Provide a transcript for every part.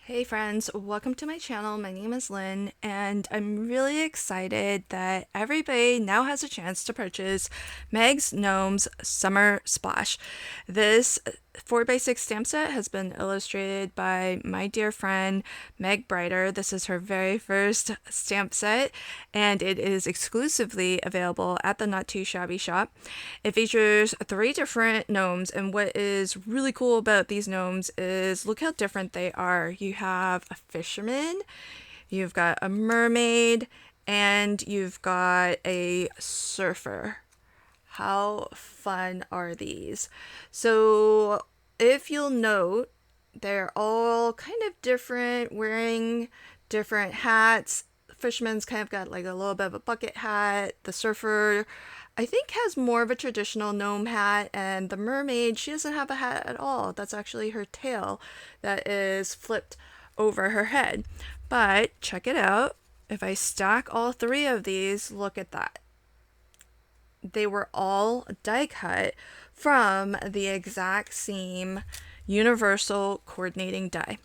Hey friends, welcome to my channel. My name is Lynn, and I'm really excited that everybody now has a chance to purchase Meg's Gnomes Summer Splash. This 4x6 stamp set has been illustrated by my dear friend Meg Brighter. This is her very first stamp set, and it is exclusively available at the Not Too Shabby shop. It features 3 different gnomes, and what is really cool about these gnomes is look how different they are. You have a fisherman, you've got a mermaid, and you've got a surfer. How fun are these? So, if you'll note, they're all kind of different, wearing different hats. The fisherman's kind of got like a little bit of a bucket hat. The surfer, I think, has more of a traditional gnome hat. And the mermaid, she doesn't have a hat at all. That's actually her tail that is flipped over her head. But check it out. If I stack all 3 of these, look at that. They were all die cut from the exact same universal coordinating die.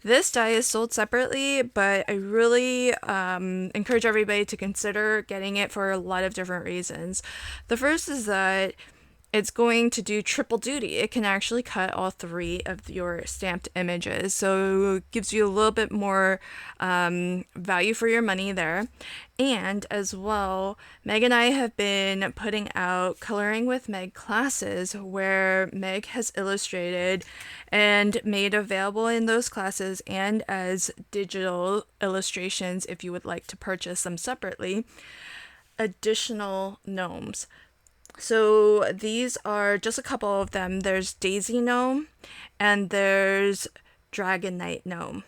This die is sold separately, but I really encourage everybody to consider getting it for a lot of different reasons. The first is that it's going to do triple duty. It can actually cut all 3 of your stamped images, so it gives you a little bit more value for your money there. And as well, Meg and I have been putting out Coloring with Meg classes where Meg has illustrated and made available in those classes and as digital illustrations if you would like to purchase them separately, additional gnomes. So these are just a couple of them. There's Daisy Gnome and there's Dragon Knight Gnome.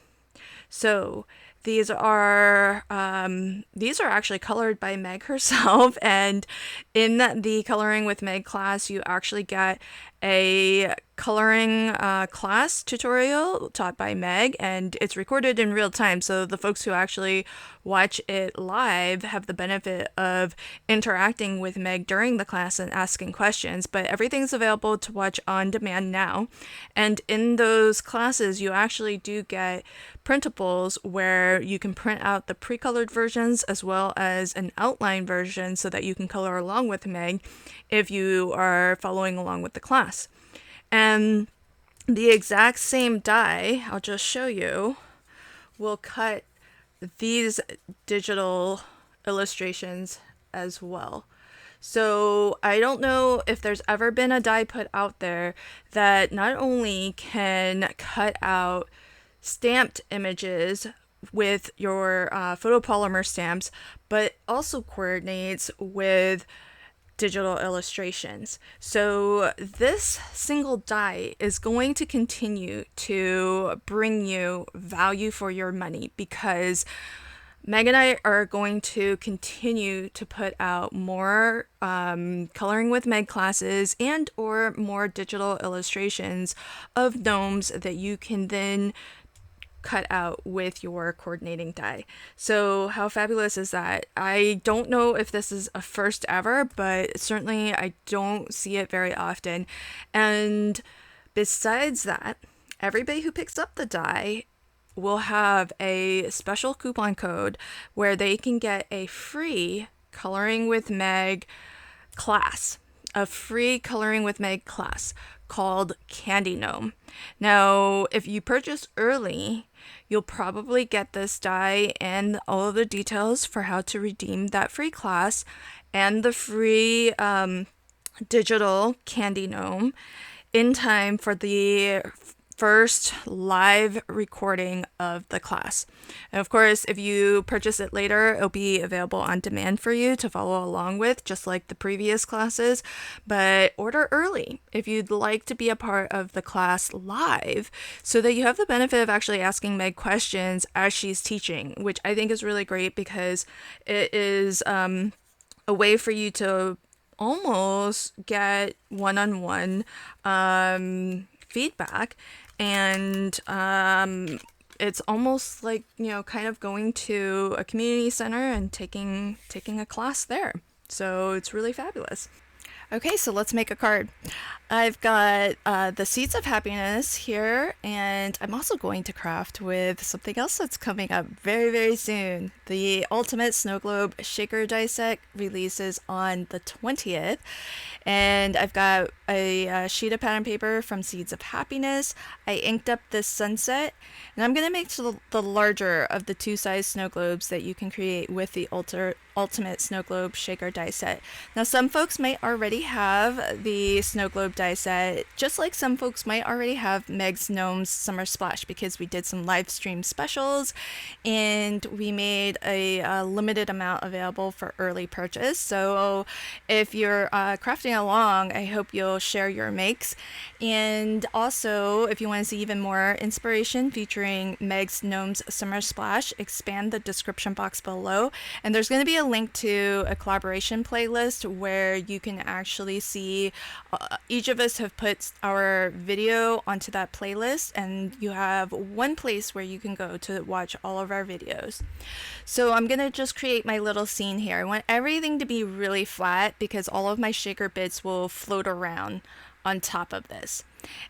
So these are actually colored by Meg herself, and in the Coloring with Meg class, you actually get a coloring class tutorial taught by Meg, and it's recorded in real time, so the folks who actually watch it live have the benefit of interacting with Meg during the class and asking questions. But everything's available to watch on demand now, and in those classes you actually do get printables where you can print out the pre-colored versions as well as an outline version so that you can color along with Meg if you are following along with the class. And the exact same die, I'll just show you, will cut these digital illustrations as well. So I don't know if there's ever been a die put out there that not only can cut out stamped images with your photopolymer stamps, but also coordinates with digital illustrations. So this single die is going to continue to bring you value for your money because Meg and I are going to continue to put out more Coloring with Meg classes and or more digital illustrations of gnomes that you can then cut out with your coordinating die. So how fabulous is that? I don't know if this is a first ever, but certainly I don't see it very often. And besides that, everybody who picks up the die will have a special coupon code where they can get a free Coloring with Meg class, a free Coloring with Meg class called Candy Gnome. Now, if you purchase early, you'll probably get this die and all of the details for how to redeem that free class and the free digital Candy Gnome in time for the first live recording of the class. And of course, if you purchase it later, it'll be available on demand for you to follow along with, just like the previous classes. But order early if you'd like to be a part of the class live so that you have the benefit of actually asking Meg questions as she's teaching, which I think is really great because it is a way for you to almost get one-on-one feedback. And it's almost like, kind of going to a community center and taking a class there. So it's really fabulous. Okay, so let's make a card. I've got the Seeds of Happiness here, and I'm also going to craft with something else that's coming up very, very soon. The Ultimate Snow Globe Shaker die set releases on the 20th, and I've got a sheet of pattern paper from Seeds of Happiness. I inked up this sunset, and I'm going to make the larger of the two size snow globes that you can create with the Ultimate Snow Globe Shaker die set. Now, some folks might already have the Snow Globe die set, just like some folks might already have Meg's Gnomes Summer Splash, because we did some live stream specials and we made a limited amount available for early purchase. So if you're crafting along, I hope you'll share your makes. And also, if you want to see even more inspiration featuring Meg's Gnomes Summer Splash, expand the description box below, and there's going to be a link to a collaboration playlist where you can actually see each of us have put our video onto that playlist, and you have one place where you can go to watch all of our videos. So I'm going to just create my little scene here. I want everything to be really flat because all of my shaker bits will float around on top of this.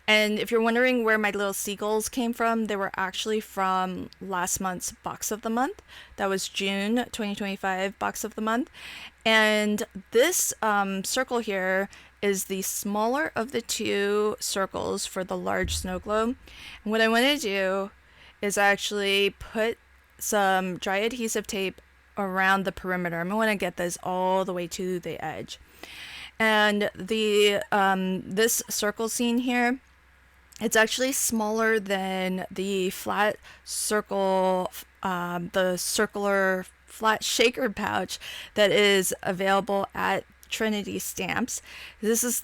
And if you're wondering where my little seagulls came from, they were actually from last month's box of the month. That was June 2025 box of the month. And this circle here is the smaller of the two circles for the large snow globe. And what I want to do is actually put some dry adhesive tape around the perimeter. I want to get this all the way to the edge. And the this circle scene here, it's actually smaller than the flat circle, the circular flat shaker pouch that is available at Trinity Stamps. This is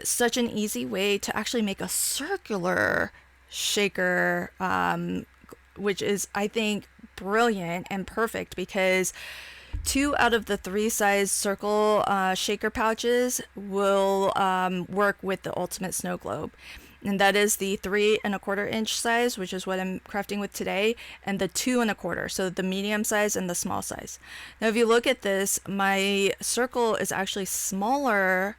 such an easy way to actually make a circular shaker, which is, I think, brilliant and perfect, because 2 out of the 3 size circle shaker pouches will work with the Ultimate Snow Globe. And that is the 3 1/4 inch size, which is what I'm crafting with today, and the 2 1/4, so the medium size and the small size. Now, if you look at this, my circle is actually smaller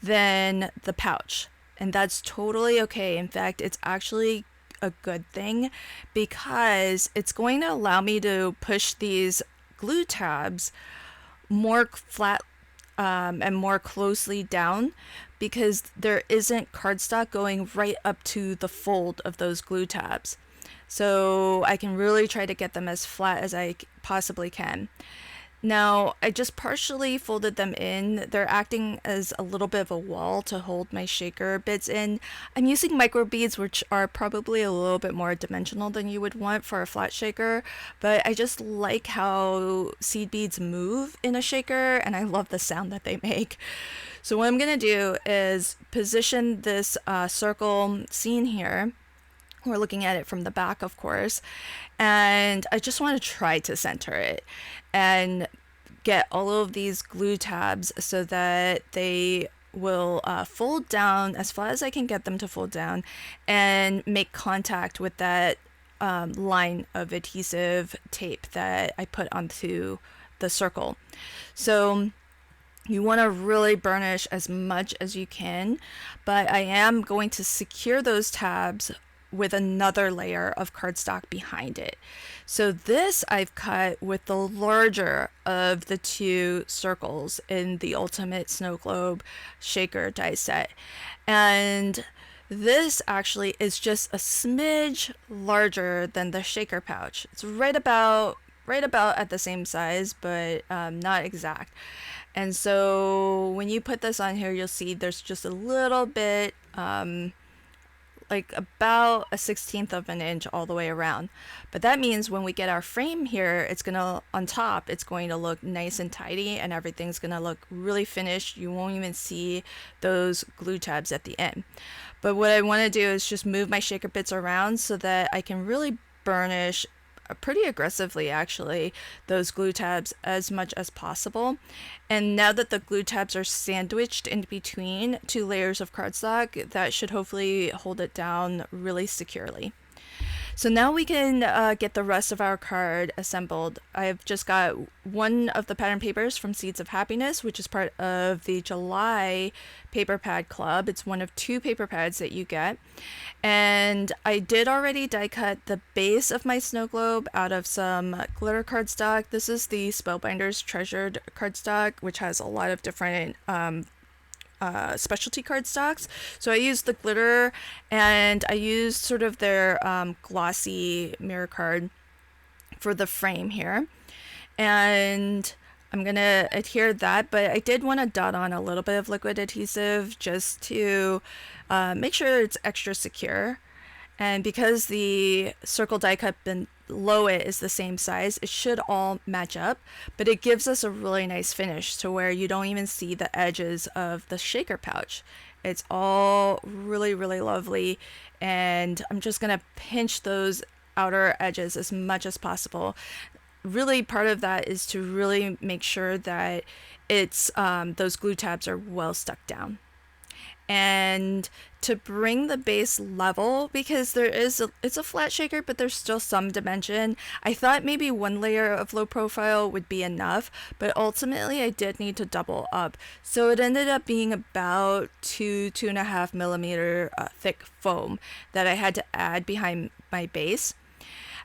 than the pouch, and that's totally okay. In fact, it's actually a good thing, because it's going to allow me to push these glue tabs more flat and more closely down, because there isn't cardstock going right up to the fold of those glue tabs. So I can really try to get them as flat as I possibly can. Now, I just partially folded them in. They're acting as a little bit of a wall to hold my shaker bits in. I'm using micro beads, which are probably a little bit more dimensional than you would want for a flat shaker, but I just like how seed beads move in a shaker, and I love the sound that they make. So what I'm going to do is position this circle scene here. We're looking at it from the back, of course, and I just want to try to center it and get all of these glue tabs so that they will fold down as flat as I can get them to fold down and make contact with that line of adhesive tape that I put onto the circle. So you want to really burnish as much as you can, but I am going to secure those tabs with another layer of cardstock behind it. So this I've cut with the larger of the 2 circles in the Ultimate Snow Globe Shaker die set. And this actually is just a smidge larger than the shaker pouch. It's right about at the same size, but not exact. And so when you put this on here, you'll see there's just a little bit like about a 1/16 of an inch all the way around. But that means when we get our frame here, it's gonna, on top, it's going to look nice and tidy, and everything's gonna look really finished. You won't even see those glue tabs at the end. But what I want to do is just move my shaker bits around so that I can really burnish pretty aggressively, actually, those glue tabs as much as possible. And now that the glue tabs are sandwiched in between 2 layers of cardstock, that should hopefully hold it down really securely. So now we can get the rest of our card assembled. I've just got one of the pattern papers from Seeds of Happiness, which is part of the July paper pad club. It's one of 2 paper pads that you get. And I did already die cut the base of my snow globe out of some glitter cardstock. This is the Spellbinders Treasured cardstock, which has a lot of different specialty cardstocks. So I used the glitter, and I used sort of their glossy mirror card for the frame here. And I'm gonna adhere that, but I did want to dot on a little bit of liquid adhesive just to make sure it's extra secure. And because the circle die cut below it is the same size, it should all match up, but it gives us a really nice finish to where you don't even see the edges of the shaker pouch. It's all really, really lovely, and I'm just gonna pinch those outer edges as much as possible. Really, part of that is to really make sure that it's those glue tabs are well stuck down. And to bring the base level, because it's a flat shaker, but there's still some dimension. I thought maybe 1 layer of low profile would be enough, but ultimately I did need to double up. So it ended up being about 2.5 millimeter thick foam that I had to add behind my base.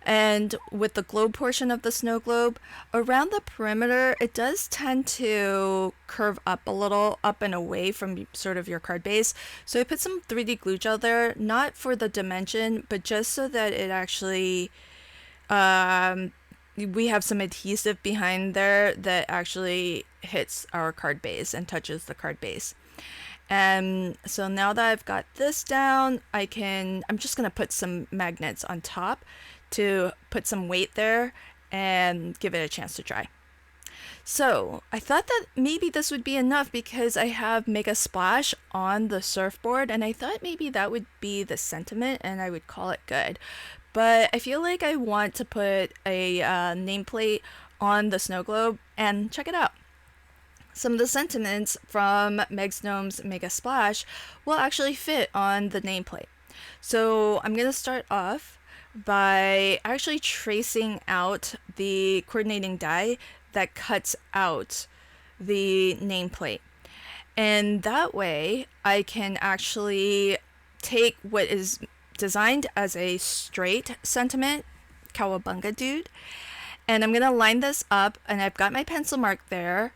And with the globe portion of the snow globe, around the perimeter, it does tend to curve up a little, up and away from sort of your card base. So I put some 3D glue gel there, not for the dimension, but just so that it actually, we have some adhesive behind there that actually hits our card base and touches the card base. And so now that I've got this down, I'm just going to put some magnets on top to put some weight there and give it a chance to dry. So I thought that maybe this would be enough because I have Mega Splash on the surfboard, and I thought maybe that would be the sentiment and I would call it good. But I feel like I want to put a nameplate on the snow globe, and check it out. Some of the sentiments from Meg's Gnome's Mega Splash will actually fit on the nameplate. So I'm going to start off by actually tracing out the coordinating die that cuts out the nameplate. And that way I can actually take what is designed as a straight sentiment, Cowabunga Dude, and I'm going to line this up, and I've got my pencil mark there.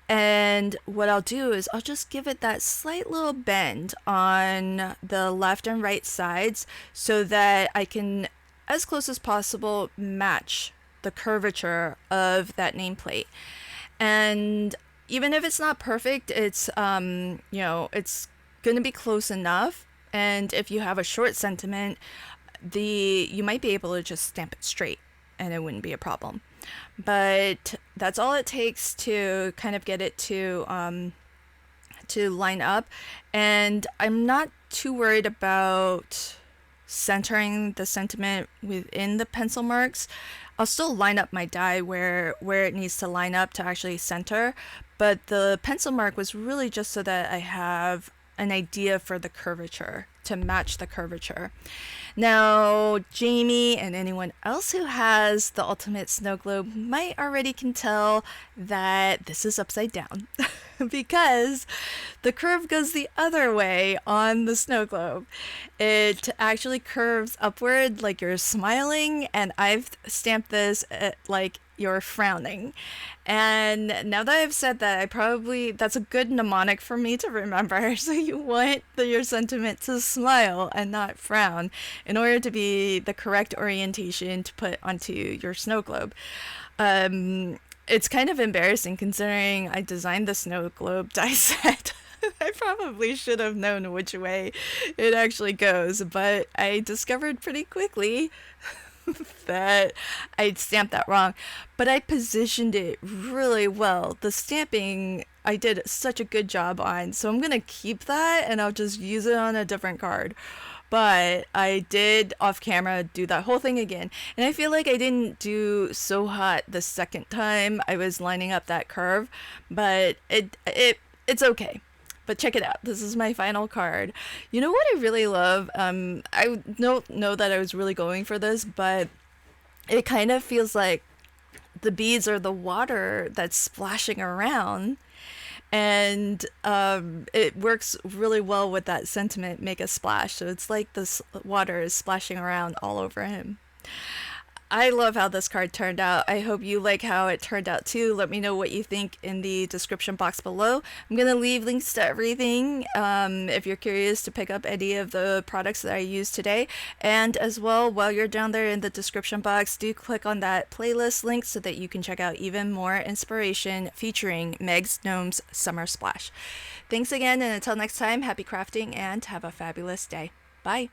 And what I'll do is I'll just give it that slight little bend on the left and right sides so that I can, as close as possible, match the curvature of that nameplate. And even if it's not perfect, it's it's going to be close enough. And if you have a short sentiment, you might be able to just stamp it straight and it wouldn't be a problem. But that's all it takes to kind of get it to line up. And I'm not too worried about centering the sentiment within the pencil marks. I'll still line up my die where it needs to line up to actually center, but the pencil mark was really just so that I have an idea for the curvature, to match the curvature. Now, Jamie and anyone else who has the Ultimate Snow Globe might already can tell that this is upside down because the curve goes the other way on the snow globe. It actually curves upward like you're smiling, and I've stamped this like you're frowning. And now that I've said that, that's a good mnemonic for me to remember. So you want your sentiment to smile and not frown in order to be the correct orientation to put onto your snow globe. It's kind of embarrassing considering I designed the snow globe die set. I probably should have known which way it actually goes, but I discovered pretty quickly that I'd stamped that wrong, but I positioned it really well. The stamping I did such a good job on, so I'm gonna keep that and I'll just use it on a different card. But I did off camera do that whole thing again, and I feel like I didn't do so hot the second time I was lining up that curve, but it's okay. But check it out. This is my final card. You know what I really love? I don't know that I was really going for this, but it kind of feels like the beads are the water that's splashing around. And it works really well with that sentiment, make a splash. So it's like this water is splashing around all over him. I love how this card turned out. I hope you like how it turned out too. Let me know what you think in the description box below. I'm going to leave links to everything if you're curious to pick up any of the products that I used today. And as well, while you're down there in the description box, do click on that playlist link so that you can check out even more inspiration featuring Meg's Gnomes Summer Splash. Thanks again, and until next time, happy crafting and have a fabulous day. Bye!